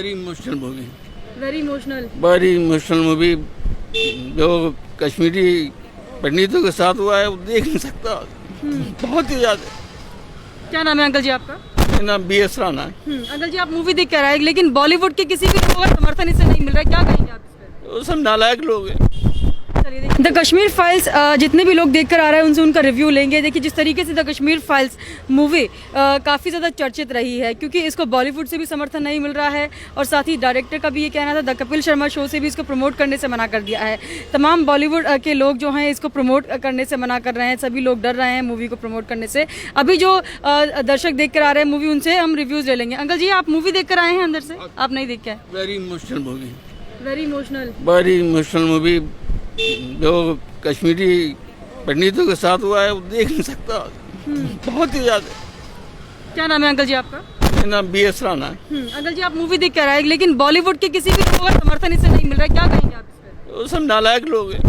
Very emotional movie. Very emotional. Very emotional movie. जो कश्मीरी पंडितों के साथ हुआ है वो देख नहीं सकता। बहुत ही ज्यादा। क्या नाम है अंकल जी आपका? मेरा नाम BS राणा है। अंकल जी आप मूवी देख कर आए, लेकिन बॉलीवुड के किसी भी लोगों का समर्थन इससे नहीं मिल रहा है, क्या कहेंगे आप इस पे? वो सब नालायक लोग हैं। द कश्मीर फाइल्स जितने भी लोग देखकर आ रहे हैं उनसे उनका रिव्यू लेंगे। देखिए जिस तरीके से द कश्मीर फाइल्स मूवी काफ़ी ज़्यादा चर्चित रही है, क्योंकि इसको बॉलीवुड से भी समर्थन नहीं मिल रहा है और साथ ही डायरेक्टर का भी ये कहना था, द कपिल शर्मा शो से भी इसको प्रमोट करने से मना कर दिया है। तमाम बॉलीवुड के लोग जो हैं इसको प्रमोट करने से मना कर रहे हैं, सभी लोग डर रहे हैं मूवी को प्रमोट करने से। अभी जो दर्शक देख कर आ रहे हैं मूवी, उनसे हम रिव्यूज़ ले लेंगे। अंकल जी आप मूवी देख कर आए हैं अंदर से, आप नहीं देख के आए? Very emotional movie. Very emotional. Very emotional movie. जो कश्मीरी पंडितों के साथ हुआ है वो देख नहीं सकता। बहुत ही ज्यादा। क्या नाम है अंकल जी आपका? मेरा नाम BS राणा है। अंकल जी आप मूवी देख कर आए, लेकिन बॉलीवुड के किसी भी लोगों का समर्थन इससे नहीं मिल रहा है, क्या कहेंगे आप इस पे? वो सब नालायक लोग हैं।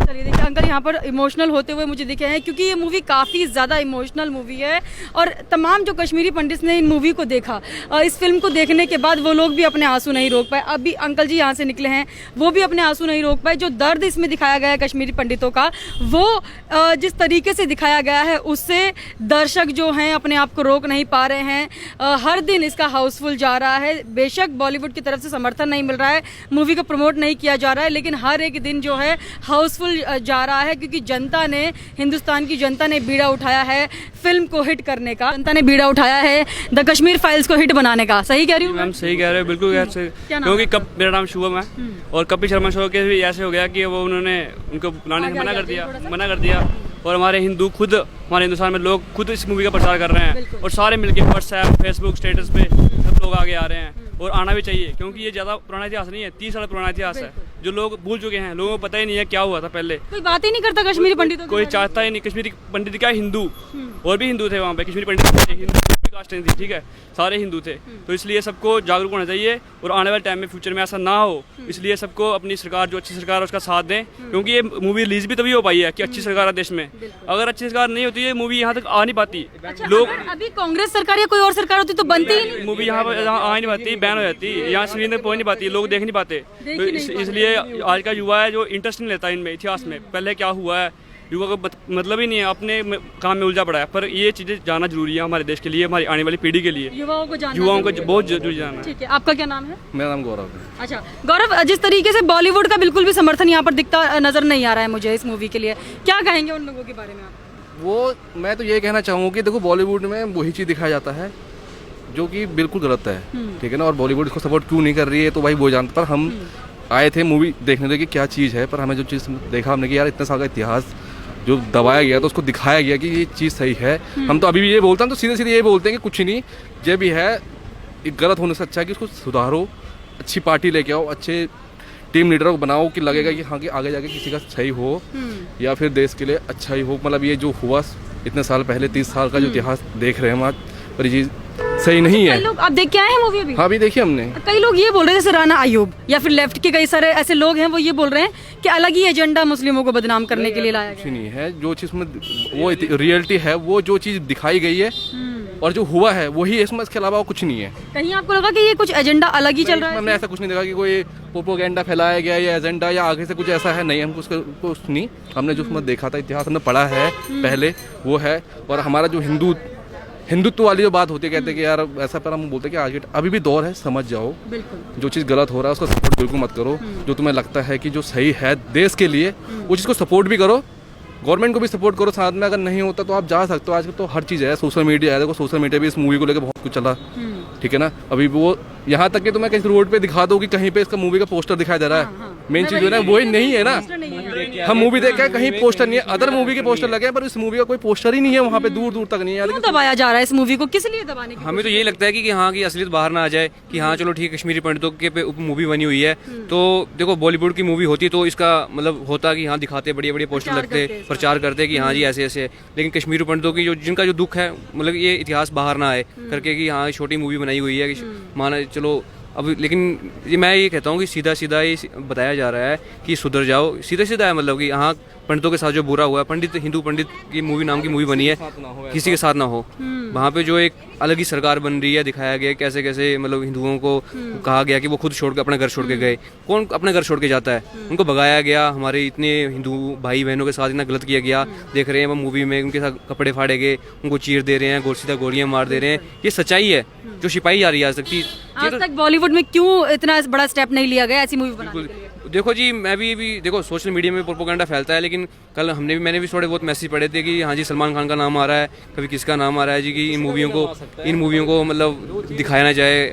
चलिए देखिए अंकल यहाँ पर इमोशनल होते हुए मुझे दिखे हैं, क्योंकि ये मूवी काफ़ी ज़्यादा इमोशनल मूवी है और तमाम जो कश्मीरी पंडित ने इन मूवी को देखा, इस फिल्म को देखने के बाद वो लोग भी अपने आंसू नहीं रोक पाए। अभी अंकल जी यहाँ से निकले हैं, वो भी अपने आंसू नहीं रोक पाए। जो दर्द इसमें दिखाया गया है कश्मीरी पंडितों का, वो जिस तरीके से दिखाया गया है उससे दर्शक जो हैं अपने आप को रोक नहीं पा रहे हैं। हर दिन इसका हाउसफुल जा रहा है। बेशक बॉलीवुड की तरफ से समर्थन नहीं मिल रहा है, मूवी को प्रमोट नहीं किया जा रहा है, लेकिन हर एक दिन जो है हाउसफुल जा रहा है, क्योंकि जनता ने, हिंदुस्तान की जनता ने बीड़ा उठाया है फिल्म को हिट करने का। जनता ने बीड़ा उठाया है द कश्मीर फाइल्स को हिट बनाने का। सही कह रही हूँ मैम? सही कह रहे हो, बिल्कुल। क्योंकि मेरा नाम शुभम है और कपिल शर्मा शो के भी ऐसे हो गया कि वो उन्होंने उनको बुलाने से मना कर दिया और हमारे हिंदुस्तान में लोग खुद इस मूवी का प्रचार कर रहे हैं और सारे मिलके व्हाट्सएप, फेसबुक स्टेटस पे सब लोग आगे आ रहे हैं और आना भी चाहिए, क्योंकि ये ज़्यादा पुराना इतिहास नहीं है, 30 साल पुराना इतिहास है जो लोग भूल चुके हैं। लोगों को पता ही नहीं है क्या हुआ था पहले। कोई बात ही नहीं करता कश्मीरी पंडितों की। कोई चाहता ही नहीं। कश्मीरी पंडित क्या हिंदू, और भी हिंदू थे वहाँ पे, कश्मीरी पंडित हिंदू कास्ट नहीं थी, ठीक है, सारे हिंदू थे। तो इसलिए सबको जागरूक होना चाहिए और आने वाले टाइम में फ्यूचर में ऐसा ना हो, इसलिए सबको अपनी सरकार, जो अच्छी सरकार है उसका साथ दें, क्योंकि ये मूवी रिलीज भी तभी हो पाई है कि अच्छी सरकार है देश में। अगर अच्छी सरकार नहीं होती है मूवी यहाँ तक आ नहीं पाती। लोग अभी कांग्रेस सरकार या कोई और सरकार होती तो बनती ही नहीं, मूवी यहाँ पर आ नहीं पाती, बैन हो जाती, यहाँ स्क्रीन तक पहुँच नहीं पाती, लोग देख नहीं पाते। तो इसलिए आज का युवा है जो इंटरेस्ट नहीं लेता इनमें, इतिहास में पहले क्या हुआ है, युवा को मतलब ही नहीं है, अपने काम में उलझा पड़ा है। पर ये चीज़ें जानना जरूरी है हमारे देश के लिए, हमारी आने वाली पीढ़ी के लिए, युवाओं को बहुत जरूरी जानना है। ठीक है, आपका क्या नाम है? मेरा नाम गौरव है। अच्छा गौरव, जिस तरीके से बॉलीवुड का बिल्कुल भी समर्थन यहाँ पर दिखता नजर नहीं आ रहा है मुझे इस मूवी के लिए, क्या कहेंगे उन लोगों के बारे में आप? वो मैं तो ये कहना चाहूँगा कि देखो बॉलीवुड में वही चीज़ दिखाया जाता है जो कि बिल्कुल गलत है, ठीक है ना। और बॉलीवुड इसको सपोर्ट क्यों नहीं कर रही है तो भाई वो जानता। पर हम आए थे मूवी देखने दे कि क्या चीज़ है, पर हमें जो चीज़ देखा हमने कि यार इतना साल का इतिहास जो दबाया गया तो उसको दिखाया गया कि ये चीज़ सही है। हम तो अभी भी ये बोलते हैं, तो सीधे सीधे ये बोलते हैं कि कुछ नहीं, जो भी है गलत होने से अच्छा है कि उसको सुधारो, अच्छी पार्टी लेके आओ, अच्छे टीम लीडर को बनाओ कि लगेगा कि हाँ कि आगे जाके किसी का सही हो या फिर देश के लिए अच्छा ही हो। मतलब ये जो हुआ इतने साल पहले, 30 साल का जो इतिहास देख रहे हैं हम आज, पर ये चीज़ सही नहीं है। कई लोग, आप देख के आए हैं मूवी अभी? हाँ अभी देखिए हमने। कई लोग ये बोल रहे हैं, जैसे राना अयूब या फिर लेफ्ट के कई सारे ऐसे लोग हैं, वो ये बोल रहे हैं कि अलग ही एजेंडा मुस्लिमों को बदनाम करने के लिए लाया कुछ गया। नहीं है, जो चीज़ में वो रियलिटी है, वो जो चीज़ दिखाई गई है और जो हुआ है वही है, इसमें इसके अलावा कुछ नहीं है। कहीं आपको लगा कि ये कुछ एजेंडा अलग ही चल रहा है? हमने ऐसा कुछ नहीं देखा कि कोई प्रोपोगेंडा फैलाया गया या एजेंडा या आगे से कुछ ऐसा है, नहीं। हमको उसका कुछ नहीं, हमने जो उसमें देखा था, इतिहास हमने पढ़ा है पहले, वो है। और हमारा जो हिंदुत्व वाली जो बात होती है, कहते हैं कि यार ऐसा, पर हम बोलते हैं कि आज अभी भी दौर है, समझ जाओ। बिल्कुल। जो चीज़ गलत हो रहा है उसका सपोर्ट बिल्कुल मत करो। जो तुम्हें लगता है कि जो सही है देश के लिए, वो चीज़ को सपोर्ट भी करो, गवर्नमेंट को भी सपोर्ट करो साथ में। अगर नहीं होता तो आप जा सकते हो, आजकल तो हर चीज़ है, सोशल मीडिया है, देखो सोशल मीडिया भी इस मूवी को लेकर बहुत कुछ चला, ठीक है ना। अभी वो यहाँ तक कि तो मैं किसी रोड पे दिखा दूँ कि कहीं पे इसका मूवी का पोस्टर दिखाई दे रहा है, मेन चीज़ जो है ना वही नहीं है ना। हम मूवी देख के कहीं पोस्टर नहीं है, अदर मूवी के पोस्टर लगे हैं, पर इस मूवी का कोई पोस्टर ही नहीं है वहाँ पे, दूर दूर तक नहीं है। क्यों दबाया जा रहा है इस मूवी को, किस लिए दबाने की? हमें तो यही लगता है कि हाँ की असलियत बाहर ना आ जाए, कि हाँ चलो ठीक है कश्मीरी पंडितों के पे मूवी बनी हुई है, तो देखो बॉलीवुड की मूवी होती तो इसका मतलब होता कि हाँ दिखाते, बढ़िया बढ़िया पोस्टर लगते, प्रचार करते कि हाँ जी ऐसे ऐसे। लेकिन कश्मीरी पंडितों की जो जिनका जो दुख है, मतलब ये इतिहास बाहर ना आए करके कि हाँ छोटी मूवी बनाई हुई है, माना चलो अब। लेकिन मैं ये कहता हूँ कि सीधा सीधा ये बताया जा रहा है कि सुधर जाओ, सीधा सीधा है, मतलब कि हाँ पंडितों के साथ जो बुरा हुआ है, पंडित हिंदू पंडित की मूवी नाम की मूवी बनी है, किसी के साथ ना हो। वहाँ पे जो एक अलग ही सरकार बन रही है, दिखाया गया कैसे कैसे मतलब हिंदुओं को कहा गया कि वो खुद छोड़ के अपना घर छोड़ के गए। कौन अपना घर छोड़ के जाता है? उनको भगाया गया, हमारे इतने हिंदू भाई बहनों के साथ इतना गलत किया गया। देख रहे हैं वो मूवी में, उनके साथ कपड़े फाड़े गए, उनको चीर दे रहे हैं, सीधा गोलियां मार दे रहे हैं। ये सच्चाई है जो छिपाई जा रही है आज तक। आज तक बॉलीवुड में क्यों इतना बड़ा स्टेप नहीं लिया गया ऐसी मूवी बनाने के लिए? देखो जी, मैं भी देखो सोशल मीडिया में प्रोपेगेंडा फैलता है, लेकिन कल मैंने भी थोड़े बहुत मैसेज पढ़े थे कि हाँ जी सलमान खान का नाम आ रहा है, कभी किसका नाम आ रहा है जी, कि इन मूवियों को मतलब दिखाया ना जाए।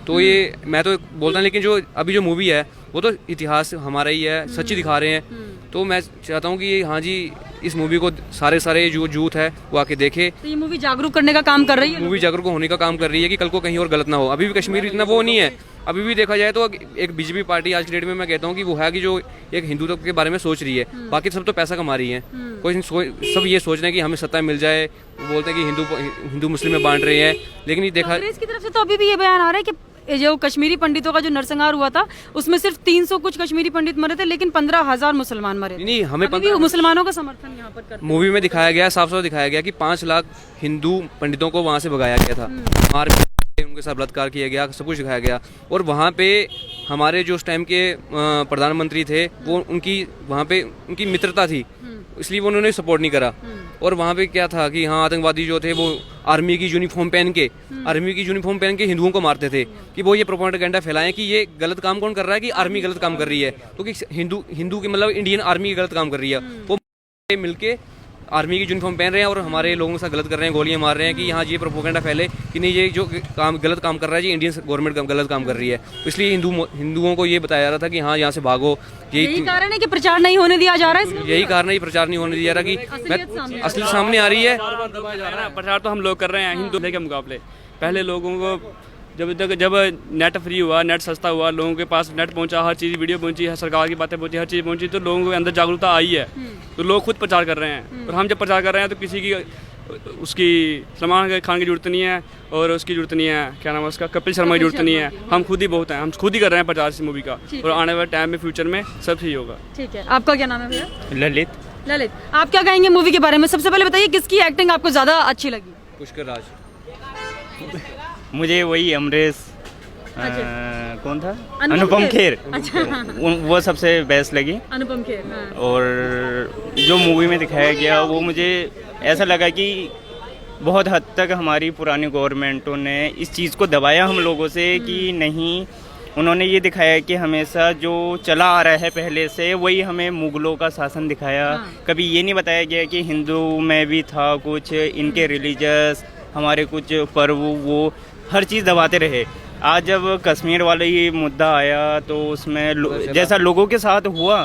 तो ये मैं तो बोलता हूँ, लेकिन जो अभी जो मूवी है वो तो इतिहास हमारा ही है, सच्ची दिखा रहे हैं। तो मैं चाहता हूँ कि हाँ जी इस मूवी को सारे जो यूथ है वो आके देखे। तो ये मूवी जागरूक करने का काम कर रही है, मूवी जागरूक होने का काम कर रही है कि कल को कहीं और गलत ना हो। अभी भी कश्मीर इतना वो नहीं है। अभी भी देखा जाए तो एक बीजेपी पार्टी आज की डेट में मैं कहता हूँ कि वो है कि जो एक हिंदुत्व के बारे में सोच रही है, बाकी सब तो पैसा कमा रही है। कोई सब ये सोच रहे हैं कि हमें सत्ता मिल जाए, वो बोलते हैं कि हिंदू मुस्लिम में बांट रहे हैं, लेकिन ये देखा कांग्रेस की तरफ से तो अभी भी ये बयान आ रहा है कि जो कश्मीरी पंडितों का जो नरसंहार हुआ था उसमें सिर्फ 300 कुछ कश्मीरी पंडित मरे थे, लेकिन 15,000 मुसलमान मरे थे। नहीं, हमें अभी भी मुसलमानों का समर्थन यहाँ पर करते हैं। मूवी में दिखाया गया, साफ साफ दिखाया गया कि 5 लाख हिंदू पंडितों को वहाँ से भगाया गया था, उनके साथ बलात्कार किया गया, सब कुछ दिखाया गया। और वहाँ पे हमारे जो उस टाइम के प्रधानमंत्री थे वो वहाँ पे उनकी मित्रता थी, इसलिए वो उन्होंने सपोर्ट नहीं करा। और वहाँ पे क्या था कि हाँ आतंकवादी जो थे वो आर्मी की यूनिफॉर्म पहन के हिंदुओं को मारते थे, कि वो ये प्रोपेगेंडा फैलाएं कि ये गलत काम कौन कर रहा है, कि आर्मी गलत काम कर रही है, क्योंकि हिंदू की मतलब इंडियन आर्मी गलत काम कर रही है। वो मिलके आर्मी की यूनिफॉर्म पहन रहे हैं और हमारे लोगों के साथ गलत कर रहे हैं, गोलियां मार रहे हैं, कि हाँ ये प्रोपेगेंडा फैले कि नहीं ये जो गलत काम कर रहा है जी इंडियन गवर्नमेंट गलत काम कर रही है। तो इसलिए हिंदुओं को ये बताया जा रहा था कि हाँ यहाँ से भागो। यही कारण है कि प्रचार नहीं होने दिया जा रहा है। यही कारण है प्रचार नहीं होने दिया जा रहा कि असली सामने आ रही है। प्रचार तो हम लोग कर रहे हैं हिंदू के मुकाबले। पहले लोगों को जब नेट फ्री हुआ, नेट सस्ता हुआ, लोगों के पास नेट पहुंचा, हर चीज़ वीडियो पहुंची, सरकार की बातें पहुंची, हर चीज़ पहुंची, तो लोगों के अंदर जागरूकता आई है, तो लोग खुद प्रचार कर रहे हैं। और हम जब प्रचार कर रहे हैं तो किसी की उसकी सलमान खान की जरूरत नहीं है और उसकी जरूरत नहीं है, क्या नाम है उसका, कपिल शर्मा की जरूरत नहीं है। हम खुद ही बहुत हैं, हम खुद ही कर रहे हैं प्रचार इस मूवी का, और आने वाले टाइम में फ्यूचर में सब सही होगा। ठीक है, आपका क्या नाम है भैया? ललित। आप क्या कहेंगे मूवी के बारे में? सबसे पहले बताइए किसकी एक्टिंग आपको ज्यादा अच्छी लगी? पुष्कर राज। मुझे वही अमरीश, कौन था, अनुपम खेर। अच्छा। वो सबसे बेस्ट लगी। अनुपम खेर, हाँ। और जो मूवी में दिखाया गया वो मुझे ऐसा लगा कि बहुत हद तक हमारी पुरानी गवर्नमेंटों ने इस चीज़ को दबाया हम लोगों से कि नहीं, उन्होंने ये दिखाया कि हमेशा जो चला आ रहा है पहले से वही हमें मुगलों का शासन दिखाया। कभी ये नहीं बताया गया कि हिंदू में भी था कुछ, इनके रिलीजियस हमारे कुछ पर्व, वो हर चीज़ दबाते रहे। आज जब कश्मीर वाला ये मुद्दा आया तो उसमें जैसा लोगों के साथ हुआ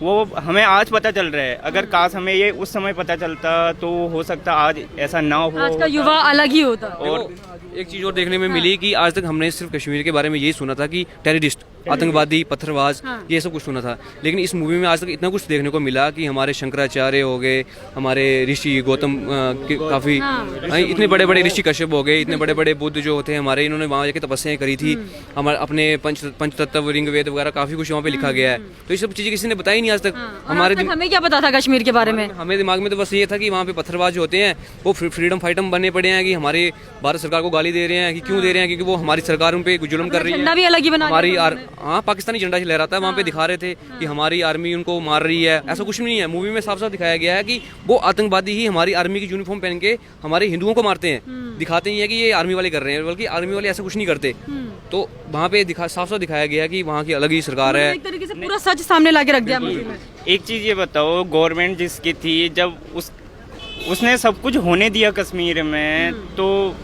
वो हमें आज पता चल रहा है। अगर काश हमें ये उस समय पता चलता तो हो सकता आज ऐसा ना हो, आज का युवा अलग ही होता। और एक चीज़ और देखने में मिली कि आज तक हमने सिर्फ कश्मीर के बारे में यही सुना था कि टेररिस्ट, आतंकवादी, पत्थरबाज, ये सब कुछ सुना था। लेकिन इस मूवी में आज तक इतना कुछ देखने को मिला कि हमारे शंकराचार्य हो गए, हमारे ऋषि गौतम काफ़ी इतने बड़े बड़े ऋषि कश्यप हो गए, इतने बड़े बड़े बुद्ध जो होते हैं हमारे, इन्होंने वहाँ जाके तपस्याएं करी थी। हमारे अपने पंचतत्व रिंग वेद वगैरह काफ़ी कुछ वहाँ पे लिखा गया है। तो ये सब चीज़ें किसी ने बताई नहीं आज तक। हमें क्या पता था कश्मीर के बारे में? हमें दिमाग में तो बस ये था कि वहाँ पे पत्थरबाज जो होते हैं वो फ्रीडम फाइटर बने पड़े हैं, कि हमारे भारत सरकार को गाली दे रहे हैं, कि क्यों दे रहे हैं, क्योंकि वो हमारी सरकार उन पे जुल्म कर रही है। झंडा भी अलग ही बना हमारी हाँ पाकिस्तानी झंडा लहराता है, वहाँ पे दिखा रहे थे कि हमारी आर्मी उनको मार रही है। ऐसा कुछ नहीं है, मूवी में साफ साफ दिखाया गया है कि वो आतंकवादी ही हमारी आर्मी की यूनिफॉर्म पहन के हमारे हिंदुओं को मारते हैं। दिखाते ही है कि ये आर्मी वाले कर रहे हैं, बल्कि आर्मी वाले ऐसा कुछ नहीं करते। तो वहाँ पे साफ साफ दिखाया गया है कि वहाँ की अलग ही सरकार है। एक तरीके से पूरा सच सामने ला के रख दिया। एक चीज़ ये बताओ, गवर्नमेंट जिसकी थी जब उसने सब कुछ होने दिया कश्मीर में, तो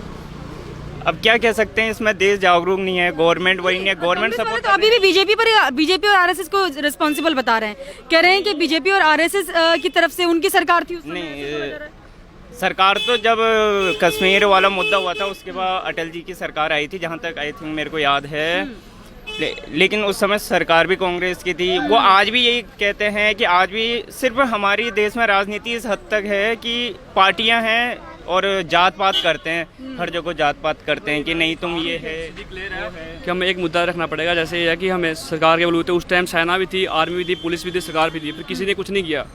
अब क्या कह सकते हैं, इसमें देश जागरूक नहीं है, गवर्नमेंट वही नहीं है, गवर्नमेंट सपोर्ट। तो अभी भी बीजेपी और आरएसएस को रिस्पॉन्सिबल बता रहे हैं, कह रहे हैं कि बीजेपी और आरएसएस की तरफ से उनकी सरकार थी। नहीं, सरकार तो जब कश्मीर वाला मुद्दा हुआ था उसके बाद अटल जी की सरकार आई थी, जहाँ तक आई थिंक मेरे को याद है। लेकिन उस समय सरकार भी कांग्रेस की थी। वो आज भी यही कहते हैं कि आज भी सिर्फ हमारी देश में राजनीति इस हद तक है कि पार्टियां हैं और जात पात करते हैं, हर जगह जात पात करते हैं कि नहीं तुम ये है। कि हमें एक मुद्दा रखना पड़ेगा, जैसे ये है कि हमें सरकार के बलबूते उस टाइम सेना भी थी, आर्मी भी थी, पुलिस भी थी, सरकार भी थी, फिर किसी ने कुछ नहीं किया,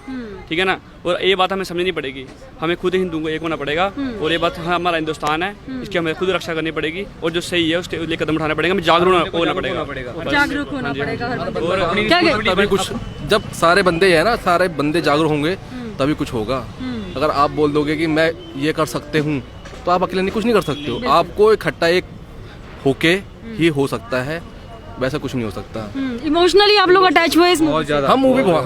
ठीक है ना। और ये बात हमें समझनी पड़ेगी, हमें खुद हिंदुओं को एक होना पड़ेगा, और ये बात हमारा हिंदुस्तान है, इसकी हमें खुद रक्षा करनी पड़ेगी, और जो सही है उसके लिए कदम उठाना पड़ेगा, हमें जागरूक होना पड़ेगा। जागरूक होना पड़ेगा हर बंदे को। और क्या तभी कुछ, जब सारे बंदे हैं ना, सारे बंदे जागरूक होंगे तभी कुछ होगा। अगर आप बोल दोगे कि मैं ये कर सकते हूँ, तो आप अकेले नहीं कुछ नहीं कर सकते हो, आपको इकट्ठा एक होके ही हो सकता है, वैसा कुछ नहीं हो सकता। इमोशनली आप लोग अटैच हुए इस बहुत ज़्यादा।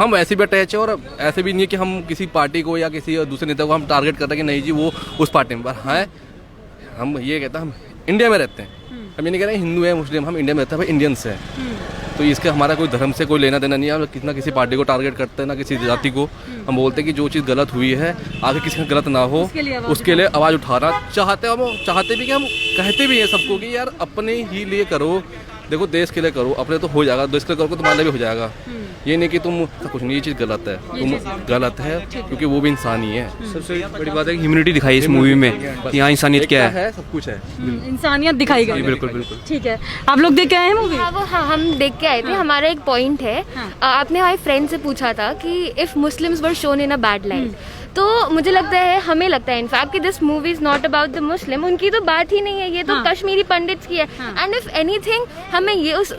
हम ऐसे भी अटैच है, और ऐसे भी नहीं है कि हम किसी पार्टी को या किसी दूसरे नेता को हम टारगेट कर रहे हैं कि नहीं जी वो उस पार्टी में, पर हाँ हम ये कहते हैं हम इंडिया में रहते हैं, हम ये नहीं कह रहे हैं हिंदू है मुस्लिम, हम इंडिया में रहते हैं, भाई इंडियंस है, तो इसके हमारा कोई धर्म से कोई लेना देना नहीं है। हम किसी ना किसी पार्टी को टारगेट करते हैं, ना किसी जाति को। हम बोलते हैं कि जो चीज़ गलत हुई है आगे किसी का गलत ना हो, उसके लिए आवाज़ उठाना चाहते हैं। हम चाहते भी कि हम कहते भी हैं सबको कि यार अपने ही लिए करो, देखो देश के लिए करो, अपने तो हो जाएगा, देश के लिए करो तुम्हारे लिए भी हो जाएगा। ये नहीं कि तुम कुछ नहीं, ये चीज़ गलत है, तुम गलत है, क्योंकि वो भी इंसान ही है। सबसे बड़ी बात है कि ह्यूमैनिटी दिखाई इस मूवी में कि यहाँ इंसानियत क्या है, सब कुछ है, इंसानियत दिखाई गई। बिल्कुल बिल्कुल। ठीक है, आप लोग देख के आए हैं मूवी? हाँ, हम देख के आए थे। हमारा एक पॉइंट है, आपने हमारे फ्रेंड से पूछा था कि if Muslims were shown in a bad light, तो मुझे लगता है, हमें लगता है इनफैक्ट कि this movie is not about the Muslim, उनकी तो बात ही नहीं है, ये तो कश्मीरी पंडित्स की है। एंड इफ एनीथिंग, हमें ये उस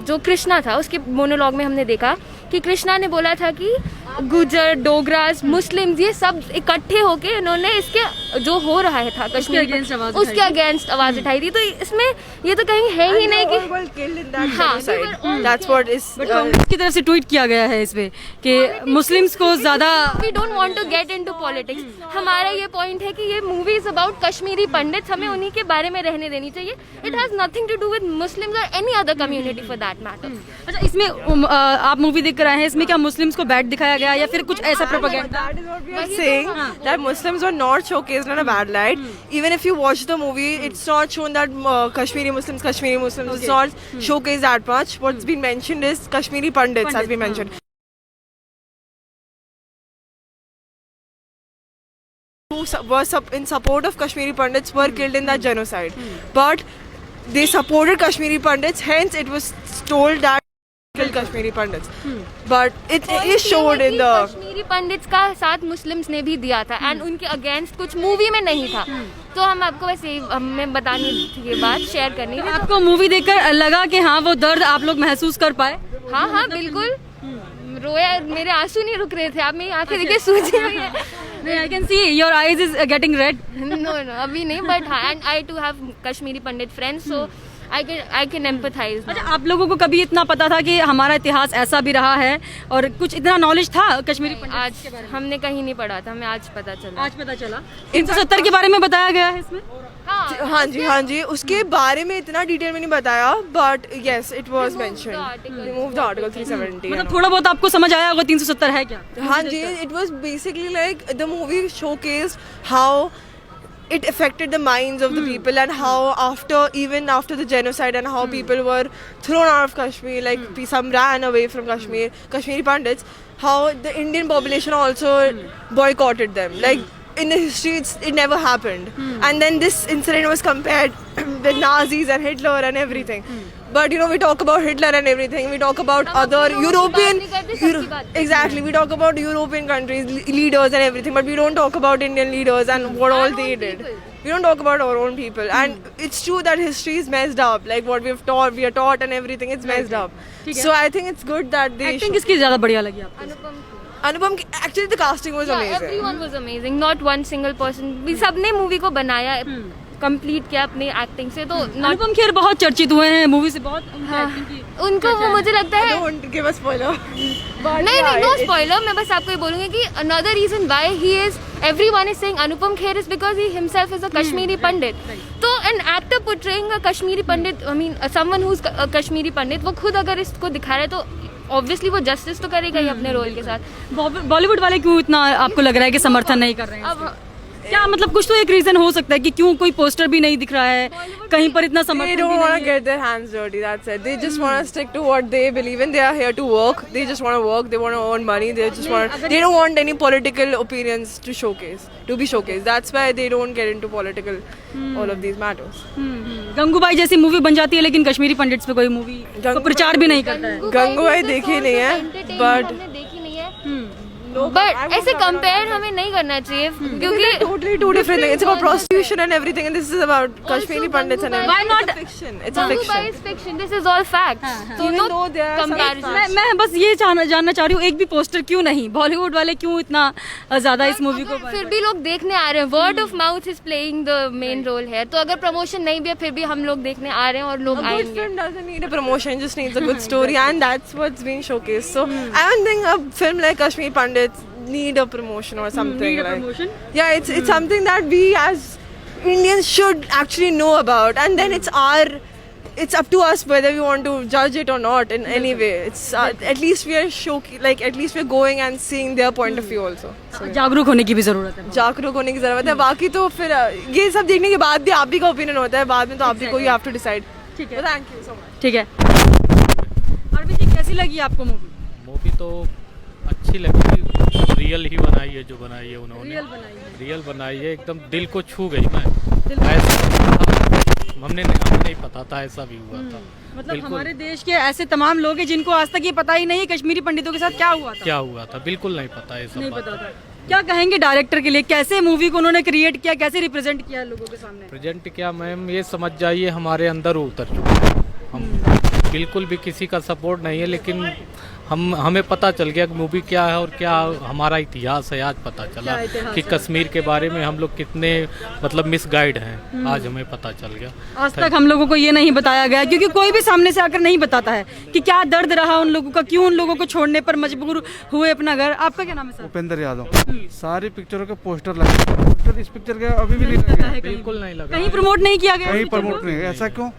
जो कृष्णा था उसके मोनोलॉग में हमने देखा कि कृष्णा ने बोला था कि गुजर, डोगरास, मुस्लिम, ये सब इकट्ठे होके इन्होंने इसके जो हो रहा है था कश्मीर उसके अगेंस्ट आवाज उठाई थी। तो इसमें ये तो कहीं है ही नहीं कि कांग्रेस की तरफ से ट्वीट किया गया है इस पे कि मुस्लिम्स को ज्यादा। We don't want to get into politics. हमारा ये पॉइंट है कि ये movie is about Kashmiri Pandits, हमें उन्हीं के बारे में रहने देनी चाहिए। It has nothing to do with Muslims और any other community for that matter. अच्छा, इसमें आप मूवी देख कर आए हैं, इसमें क्या मुस्लिम्स को बैड दिखाया गया या फिर कुछ ऐसा propaganda? That is what we are saying, that Muslims were not showcased in a bad light. Even if you watch the movie, it's not shown that Kashmiri Muslims. It's not showcased that much. What's been mentioned is Kashmiri Pandits has been mentioned. Who were in support of Kashmiri Pandits were killed in that genocide. But they supported Kashmiri Pandits, hence it was told that killed Kashmiri Pandits. But it is showed in the Kashmiri pandits का साथ Muslims ने भी दिया था and उनके against कुछ movie में नहीं था। तो हम आपको वैसे हमें बतानी थी ये बात, शेयर करनी थी। आपको मूवी देखकर लगा कि हाँ वो दर्द आप लोग महसूस कर पाए? हाँ हाँ बिल्कुल, रोया, मेरे आंसू नहीं रुक रहे थे। आप मेरी आंखें देखिए सूजी हुई है। I can see your eyes is getting red. No अभी नहीं, बट हाँ, and I too have Kashmiri Pandit friends, so I can empathize. अच्छा, आप लोगों को कभी इतना पता था कि हमारा इतिहास ऐसा भी रहा है और कुछ इतना नॉलेज था कश्मीरी पंडित? आज हमने कहीं नहीं पढ़ा था, हमें आज पता चला। आज पता चला। 370 के बारे में बताया गया है इसमें? हाँ जी, उसके बारे में इतना डिटेल में नहीं बताया, but yes it was mentioned. Remove the article 370। मतलब थोड़ा बहुत आपको समझ आया होगा 370 है क्या? हाँ जी, it was basically like the movie showcased how it affected the minds of the people and how even after the genocide and how people were thrown out of Kashmir, like some ran away from Kashmiri Pandits, how the Indian population also boycotted them. Like in the history it never happened. And then this incident was compared with Nazis and Hitler and everything. But we talk about Hitler and everything. We talk about other European, exactly. We talk about European countries, leaders and everything. But we don't talk about Indian leaders and what all they did. We don't talk about our own people. And it's true that history is messed up. Like what we are taught and everything, it's messed up. So I think it's good that they. Acting किसकी ज़्यादा बढ़िया लगी आपको? अनुपम की, actually the casting was amazing. Everyone was amazing. Not one single person. सबने movie को बनाया, complete किया अपनी एक्टिंग से। तो अनुपम खेर बहुत चर्चित हुए हैं मूवी से, बहुत उनको वो मुझे लगता है Don't give a spoiler. नहीं नो स्पॉइलर। मैं बस आपको ये बोलूंगी कि another reason why he is everyone is saying Anupam Kher is because he himself is a Kashmiri Pandit. तो an actor portraying a Kashmiri Pandit, I mean someone who's a Kashmiri Pandit, वो खुद अगर इसको दिखा रहा है तो obviously वो जस्टिस तो करेगा ही अपने रोल के साथ। बॉलीवुड वाले क्यों इतना आपको लग रहा है कि समर्थन नहीं कर रहे हैं? अब क्या मतलब कुछ तो एक रीजन हो सकता है कि क्यों कोई पोस्टर भी नहीं दिख रहा है, कहीं पर इतना They समर्थन don't भी want नहीं to है। get their hands dirty. That's it. They just want to stick to what they believe in. They are here to work. They just want to work. They want to earn money. They just want. They don't want any political opinions to be showcased. That's why they don't get into political all of these matters. Gangubai जैसी movie बन जाती है लेकिन Kashmiri pandits पे कोई movie को प्रचार भी नहीं करता है। गंगूबाई देखी नहीं है, but हमने देखी नहीं है, बट ऐसे कंपेयर हमें नहीं करना चाहिए क्योंकि totally two different things. It's about prostitution and everything, and this is about Kashmiri Pandits and everything. Why not? It's a fiction. It's a Gangubai fiction. is fiction. This is all facts. So Even no though there are some comparison. मैं बस ये जानना चाह रही हूँ, एक भी poster क्यों नहीं, बॉलीवुड वाले क्यों इतना ज्यादा इस मूवी को फिर भी लोग देखने आ रहे हैं. Word of mouth is playing the main role है. तो अगर प्रमोशन नहीं भी है फिर भी हम लोग देखने आ रहे हैं और लोग A good आएंगे. film doesn't need a promotion, just needs a good story, and that's what's being showcased. So I don't think a film like Kashmir Pandits need a promotion or something. need a like, promotion? Yeah, it's something that we as Indians should actually know about, and then it's up to us whether we want to judge it or not in any way. It's at least we are at least we're going and seeing their point of view also. So, जागरूक होने की भी जरूरत है। जागरूक होने की जरूरत है. बाकी तो फिर ये सब देखने के बाद भी आप भी का ओपिनियन होता है, बाद में तो आप भी को यू हैव टू डिसाइड. ठीक है, थैंक यू सो मच. ठीक है। अरविंद जी कैसी लगी आपको मूवी? मूवी तो अच्छी लगी, रियल ही बनाई है जो बनाई है उन्होंने, रियल बनाई है, एकदम दिल को छू गई. मैं ऐसा हमें नहीं पता था ऐसा भी हुआ था. मतलब हमारे देश के ऐसे तमाम लोग हैं जिनको आज तक ये पता ही नहीं है कश्मीरी पंडितों के साथ क्या हुआ था, बिल्कुल नहीं पता है सब नहीं बात. पता था. क्या कहेंगे डायरेक्टर के लिए, कैसे मूवी को उन्होंने क्रिएट किया, कैसे रिप्रेजेंट किया लोगों के सामने? प्रेजेंट क्या मैम, ये समझ जाइए हमारे अंदर उतर चुका है. हम बिल्कुल भी किसी का सपोर्ट नहीं है, लेकिन हमें पता चल गया कि मूवी क्या है और क्या हमारा इतिहास है. आज पता चला कि कश्मीर के बारे में हम लोग कितने मतलब मिसगाइड हैं. आज हमें पता चल गया. आज तक हम लोगों को ये नहीं बताया गया क्योंकि कोई भी सामने से आकर नहीं बताता है कि क्या दर्द रहा उन लोगों का, क्यों उन लोगों को छोड़ने पर मजबूर हुए अपना घर. आपका क्या नाम है सर? उपेंद्र यादव. सारी पिक्चरों के पोस्टर लगे, पोस्टर इस पिक्चर के अभी भी नहीं लगे, बिल्कुल नहीं लगा, कहीं प्रमोट नहीं किया गया, कहीं प्रमोट नहीं. ऐसा क्यों?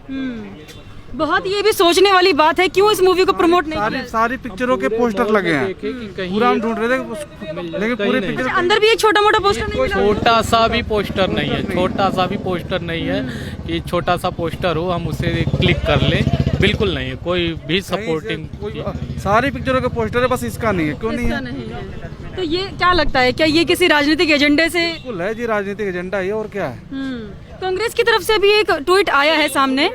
बहुत ये भी सोचने वाली बात है, क्यों इस मूवी को प्रमोट नहीं किया? सारी पिक्चरों के पोस्टर लगे हैं, पूरा हम ढूंढ रहे थे लेकिन पूरी पिक्चर अंदर भी एक छोटा मोटा पोस्टर नहीं मिला? छोटा सा भी पोस्टर नहीं है, छोटा सा भी पोस्टर नहीं है कि छोटा सा पोस्टर हो हम उसे क्लिक कर लें. बिल्कुल नहीं है, कोई भी सपोर्टिंग. सारी पिक्चरों के पोस्टर है, बस इसका नहीं है. क्यों नहीं है? नहीं है. तो ये क्या लगता है, क्या ये किसी राजनीतिक एजेंडे से? बिल्कुल है जी, राजनीतिक एजेंडा है और क्या है. कांग्रेस की तरफ से भी एक ट्वीट आया है सामने.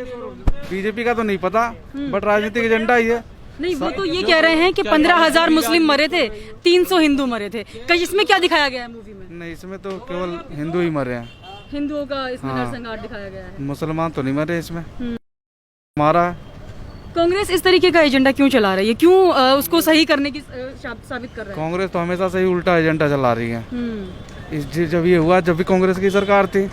बीजेपी का तो नहीं पता, बट राजनीतिक एजेंडा ही है. नहीं, वो तो ये कह रहे हैं कि 15,000 मुस्लिम मरे थे, 300 हिंदू मरे थे. कहीं इसमें क्या दिखाया गया है मूवी में? नहीं, इसमें तो केवल हिंदू ही मरे हैं. हिंदुओं का इसमें हाँ. नरसंहार दिखाया गया है. मुसलमान तो नहीं मरे इसमें. हमारा कांग्रेस इस तरीके का एजेंडा क्यों चला रही है, क्यों उसको सही करने की साबित कर रहा है? कांग्रेस तो हमेशा से ही उल्टा एजेंडा चला रही है. जब ये हुआ, जब भी कांग्रेस की सरकार थी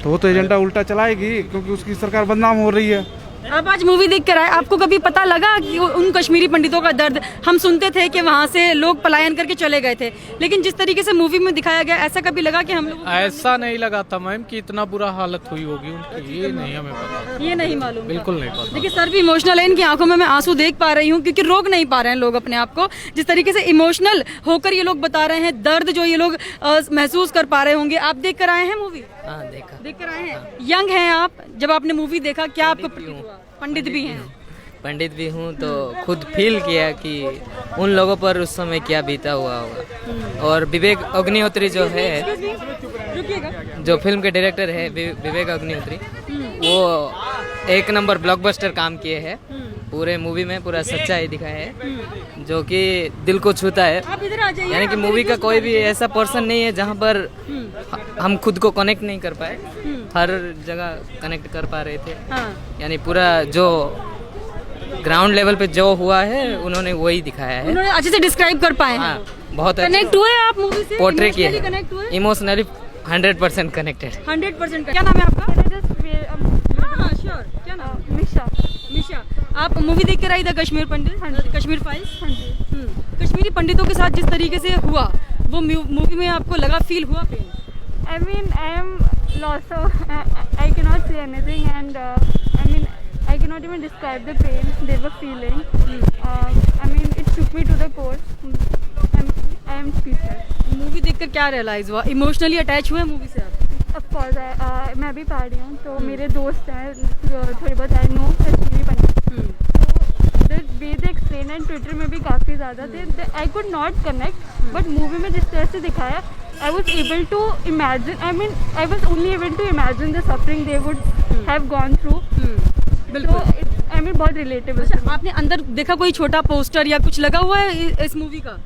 तो वो तो एजेंडा उल्टा चलाएगी क्योंकि उसकी सरकार बदनाम हो रही है. आप आज मूवी देख कर आए, आपको कभी पता लगा कि उन कश्मीरी पंडितों का दर्द? हम सुनते थे कि वहाँ से लोग पलायन करके चले गए थे, लेकिन जिस तरीके से मूवी में दिखाया गया, ऐसा कभी लगा कि हम लोग? ऐसा नहीं लगा था मैम कि इतना बुरा हालत हुई होगी उनकी, ये नहीं हमें पता, ये नहीं मालूम. बिल्कुल नहीं पता. देखिए सर भी इमोशनल है, इनकी आंखों में मैं आंसू देख पा रही हूँ क्योंकि रोक नहीं पा रहे हैं लोग अपने आप को. जिस तरीके से इमोशनल होकर ये लोग बता रहे हैं, दर्द जो ये लोग महसूस कर पा रहे होंगे. आप देख कर आए हैं मूवी? देख कर आए हैं. यंग हैं आप, जब आपने मूवी देखा क्या आपको प्रतीत हुआ? पंडित भी हैं. पंडित भी हूँ तो खुद फील किया कि उन लोगों पर उस समय क्या बीता हुआ होगा. और विवेक अग्निहोत्री जो है, जो फिल्म के डायरेक्टर है विवेक अग्निहोत्री, वो एक नंबर ब्लॉकबस्टर काम किए हैं. पूरे मूवी में पूरा सच्चाई दिखाया है जो कि दिल को छूता है. यानी कि मूवी का कोई भी ऐसा पर्सन नहीं है जहाँ पर हम खुद को कनेक्ट नहीं कर पाए. हर जगह कनेक्ट कर पा रहे थे. यानी पूरा जो ग्राउंड लेवल पे जो हुआ है उन्होंने वही दिखाया है. उन्होंने अच्छे से डिस्क्राइब कर पाए हैं. बहुत कनेक्ट हुए आप मूवी से? पोर्ट्रे किया है, इमोशनली 100% कनेक्टेड. 100%. क्या नाम है आपका? हाँ श्योर. क्या नाम? मिशा. आप मूवी देख कर आई था कश्मीर पंडित, कश्मीर फाइल्स? कश्मीरी पंडितों के साथ जिस तरीके से हुआ, वो मूवी में आपको लगा, फील हुआ? I mean, I am lost, so I cannot say anything, and I mean, I cannot even describe the pain they were feeling. I mean, it shook me to the core. I am speechless. Movie देखकर क्या realise हुआ, emotionally attach हुए movie से आप? Of course मैं भी पहाड़ी हूँ, तो मेरे दोस्त हैं थोड़े बहुत, आई नो कश्मीरी पंडित, तो the way they explain and Twitter में भी काफ़ी ज़्यादा थे, I could not connect, but movie में जिस तरह से दिखाया I was able to imagine, I mean I was only able to imagine the suffering they would have gone through. बिल्कुल। I mean बहुत relatable। अच्छा, आपने अंदर देखा कोई छोटा पोस्टर या कुछ लगा हुआ है इस मूवी का?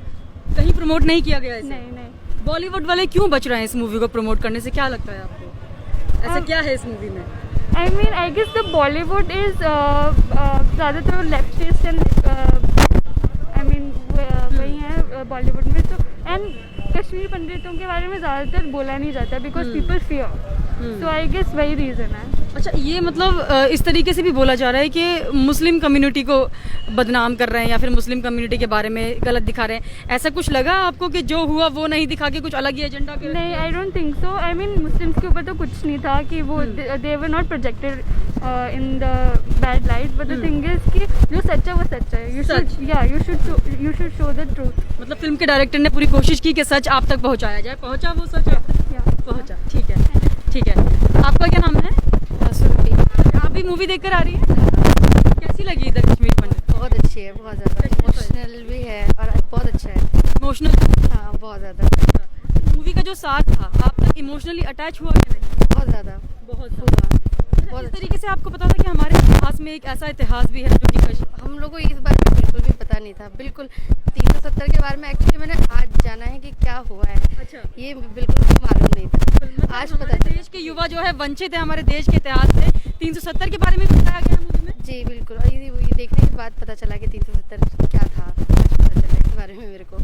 कहीं प्रमोट नहीं किया गया है? नहीं। बॉलीवुड वाले क्यों बच रहे हैं इस मूवी को प्रमोट करने से, क्या लगता है आपको? ऐसा क्या है इस मूवी में? I mean I guess the Bollywood is ज़्यादातर लेफ्टिस्ट एंड I mean वही है बॉलीवुड में, तो एंड कश्मीरी पंडितों के बारे में ज़्यादातर बोला नहीं जाता because people fear, so I guess वही रीज़न है। अच्छा, ये मतलब इस तरीके से भी बोला जा रहा है कि मुस्लिम कम्युनिटी को बदनाम कर रहे हैं या फिर मुस्लिम कम्युनिटी के बारे में गलत दिखा रहे हैं, ऐसा कुछ लगा आपको कि जो हुआ वो नहीं दिखा के कुछ अलग ही एजेंडा के? नहीं, I don't think so. I mean Muslims के ऊपर तो कुछ नहीं था कि वो they were not projected in the bad light, but the thing is कि जो सच है वो सच है, you should show the truth. मतलब फिल्म के डायरेक्टर ने पूरी कोशिश की कि सच आप तक पहुंचाया जाए, पहुंचा वो सच? पहुंचा, ठीक है। आपका क्या नाम है? आप भी मूवी देखकर आ रही हैं? कैसी लगी द कश्मीरी पंडित? बहुत अच्छी है, बहुत ज़्यादा इमोशनल भी है और बहुत अच्छा है। इमोशनल? हाँ, बहुत ज़्यादा। मूवी का जो साथ था, आप तक इमोशनली अटैच हुआ कि नहीं? बहुत ज़्यादा। बहुत हुआ। इस तरीके से आपको पता था कि हमारे इतिहास में एक ऐसा इतिहास भी है जो कि हम लोगों को इस बारे में बिल्कुल भी पता नहीं था। बिल्कुल 370 के बारे में एक्चुअली मैंने आज जाना है कि क्या हुआ है। अच्छा। ये बिल्कुल भी मालूम नहीं था, आज पता चला। देश के युवा जो है वंचित है हमारे देश के इतिहास से। 370 के बारे में बताया गया मूवी में? जी बिल्कुल, और ये देखने के बाद पता चला कि 370 क्या था, पता चला इस बारे में मेरे को।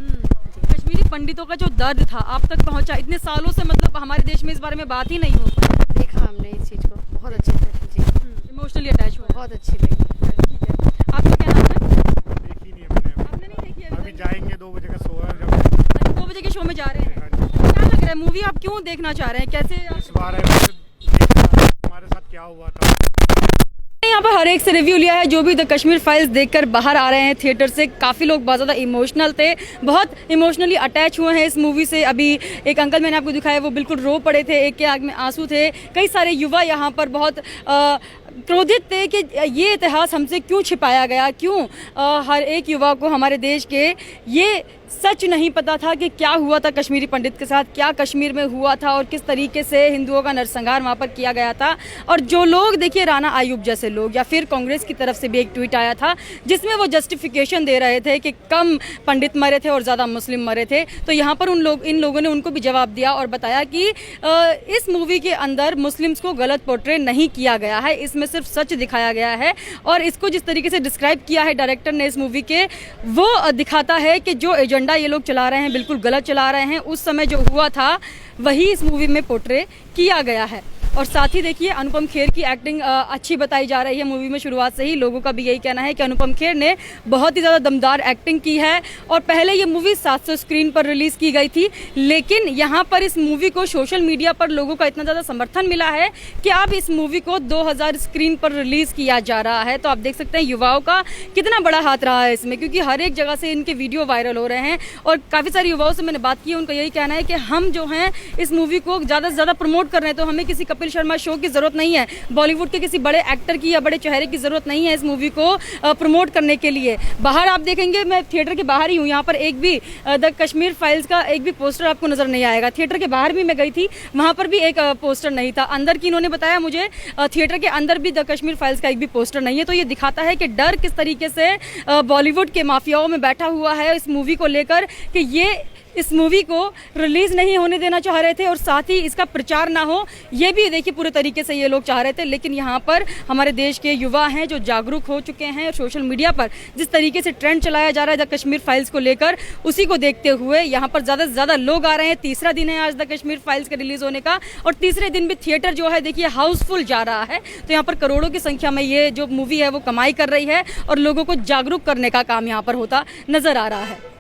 कश्मीरी पंडितों का जो दर्द था आप तक पहुंचा इतने सालों से, मतलब हमारे देश में इस बारे में बात ही नहीं हो पाई। देखा हमने इस चीज़ को बहुत अच्छे से जी, इमोशनली अटैच हुआ, बहुत अच्छी लगी। ठीक है। आपका क्या नाम है? देखी नहीं है मैंने। आपने नहीं देखी? अभी जाएंगे 2 बजे का शो है, जब 2 बजे के शो में जा रहे हैं। क्या लग रहा है मूवी आप क्यों देखना चाह रहे हैं, कैसे इस बार हमारे साथ क्या हुआ था? यहाँ पर हर एक से रिव्यू लिया है जो भी द कश्मीर फाइल्स देखकर बाहर आ रहे हैं थिएटर से। काफ़ी लोग बहुत ज़्यादा इमोशनल थे, बहुत इमोशनली अटैच हुए हैं इस मूवी से। अभी एक अंकल मैंने आपको दिखाया वो बिल्कुल रो पड़े थे, एक के आंख में आंसू थे। कई सारे युवा यहाँ पर बहुत क्रोधित थे कि ये इतिहास हमसे क्यों छिपाया गया, क्यों हर एक युवा को हमारे देश के ये सच नहीं पता था कि क्या हुआ था कश्मीरी पंडित के साथ, क्या कश्मीर में हुआ था और किस तरीके से हिंदुओं का नरसंहार वहाँ पर किया गया था। और जो लोग देखिए राना आयूब जैसे लोग या फिर कांग्रेस की तरफ से भी एक ट्वीट आया था जिसमें वो जस्टिफिकेशन दे रहे थे कि कम पंडित मरे थे और ज़्यादा मुस्लिम मरे थे। तो यहाँ पर इन लोगों ने उनको भी जवाब दिया और बताया कि इस मूवी के अंदर मुस्लिम्स को गलत पोर्ट्रे नहीं किया गया है, इसमें सिर्फ सच दिखाया गया है। और इसको जिस तरीके से डिस्क्राइब किया है डायरेक्टर ने इस मूवी के, वो दिखाता है कि जो एजेंडा ये लोग चला रहे हैं बिल्कुल गलत चला रहे हैं। उस समय जो हुआ था वही इस मूवी में पोर्ट्रे किया गया है। और साथ ही देखिए अनुपम खेर की एक्टिंग अच्छी बताई जा रही है मूवी में। शुरुआत से ही लोगों का भी यही कहना है कि अनुपम खेर ने बहुत ही ज़्यादा दमदार एक्टिंग की है। और पहले ये मूवी 700 स्क्रीन पर रिलीज़ की गई थी, लेकिन यहाँ पर इस मूवी को सोशल मीडिया पर लोगों का इतना ज़्यादा समर्थन मिला है कि अब इस मूवी को 2000 स्क्रीन पर रिलीज़ किया जा रहा है। तो आप देख सकते हैं युवाओं का कितना बड़ा हाथ रहा है इसमें, क्योंकि हर एक जगह से इनके वीडियो वायरल हो रहे हैं। और काफ़ी सारे युवाओं से मैंने बात की है, उनका यही कहना है कि हम जो हैं इस मूवी को ज़्यादा से ज़्यादा प्रमोट कर रहे हैं। तो हमें किसी कपिल शर्मा शो की जरूरत नहीं है, बॉलीवुड के किसी बड़े एक्टर की या बड़े चेहरे की जरूरत नहीं है इस मूवी को प्रमोट करने के लिए। बाहर आप देखेंगे, मैं थिएटर के बाहर ही हूँ, यहाँ पर एक भी द कश्मीर फाइल्स का एक भी पोस्टर आपको नजर नहीं आएगा। थिएटर के बाहर भी मैं गई थी, वहाँ पर भी एक पोस्टर नहीं था। अंदर की इन्होंने बताया मुझे थिएटर के अंदर भी द कश्मीर फाइल्स का एक भी पोस्टर नहीं है। तो ये दिखाता है कि डर किस तरीके से बॉलीवुड के माफियाओं में बैठा हुआ है इस मूवी को लेकर कि ये इस मूवी को रिलीज़ नहीं होने देना चाह रहे थे और साथ ही इसका प्रचार ना हो, ये भी देखिए पूरे तरीके से ये लोग चाह रहे थे। लेकिन यहाँ पर हमारे देश के युवा हैं जो जागरूक हो चुके हैं और सोशल मीडिया पर जिस तरीके से ट्रेंड चलाया जा रहा है द कश्मीर फाइल्स को लेकर, उसी को देखते हुए यहाँ पर ज़्यादा से ज़्यादा लोग आ रहे हैं। तीसरा दिन है आज द कश्मीर फाइल्स के रिलीज़ होने का और तीसरे दिन भी थिएटर जो है देखिए हाउसफुल जा रहा है। तो यहाँ पर करोड़ों की संख्या में ये जो मूवी है वो कमाई कर रही है और लोगों को जागरूक करने का काम यहाँ पर होता नज़र आ रहा है।